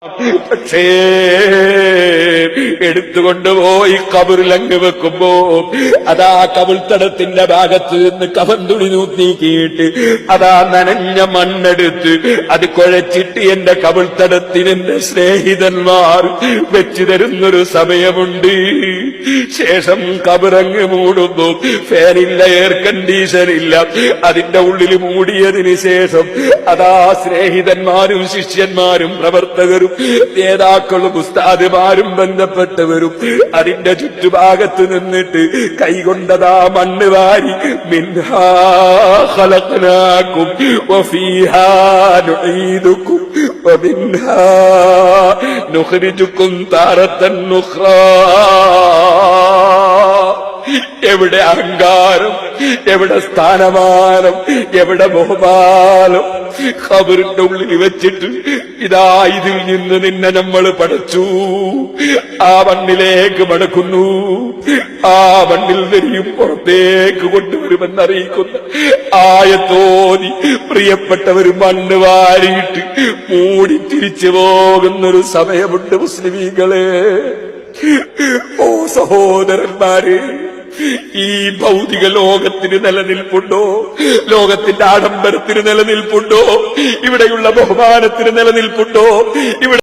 പക്ഷേ എടുത്തുകൊണ്ടുപോയി കബറിലങ്ങ് വെക്കുമ്പോ അതാ കബിൾത്തടത്തിന്റെ ഭാഗത്ത് നിന്ന് കഫൻ തുണി നീക്കിയിട്ട് അതാ നനഞ്ഞ മണ്ണെടുത്ത് അത് കുഴച്ചിട്ട് എന്റെ കബിൾത്തടത്തിന് എന്റെ സ്നേഹിതന്മാർ വെച്ചു തരുന്നൊരു സമയമുണ്ട്. ശേഷം കബറങ്ങ് മൂടുമ്പോ ഫാനില്ല, എയർ കണ്ടീഷനില്ല, അതിന്റെ ഉള്ളിൽ മൂടിയതിന് ശേഷം അതാ സ്നേഹിതന്മാരും ശിഷ്യന്മാരും പ്രവർത്തകരും നേതാക്കളും ഉസ്താദുമാരും ബന്ധപ്പെട്ടവരും അതിന്റെ ചുറ്റുഭാഗത്ത് നിന്നിട്ട് കൈകൊണ്ടതാ മണ്ണ് വാരി മിൻഹാ ഖലഖനാകും വഫീഹാ നുഈദുകും വമിൻഹാ നുഖ്രിജുകും താറത്തൻ ഉഖ്റാ. എവിടെ അഹങ്കാരം, എവിടെ സ്ഥാനമാനം, എവിടെ ബഹുമാനം. ഖബറിന്റെ ഉള്ളിൽ വെച്ചിട്ട് ഇതാ ഇതിൽ നിന്ന് നിന്നെ നമ്മൾ പഠിച്ചു, ആ മണ്ണിലേക്ക് മടക്കുന്നു, ആ മണ്ണിൽ നിന്നും പുറത്തേക്ക് കൊണ്ടുവരുമെന്നറിയിക്കുന്ന ആയത്തോതി പ്രിയപ്പെട്ടവര് മണ്ണ് വാരിയിട്ട് മൂടി തിരിച്ചു പോകുന്നൊരു സമയമുണ്ട് മുസ്ലിമീങ്ങളെ. ഓ സഹോദരന്മാരെ, ഈ ഭൗതിക ലോകത്തിന് നിലനിൽപ്പുണ്ടോ? ലോകത്തിന്റെ ആഡംബരത്തിന് നിലനിൽപ്പുണ്ടോ? ഇവിടെയുള്ള ബഹുമാനത്തിന് നിലനിൽപ്പുണ്ടോ? ഇവിടെ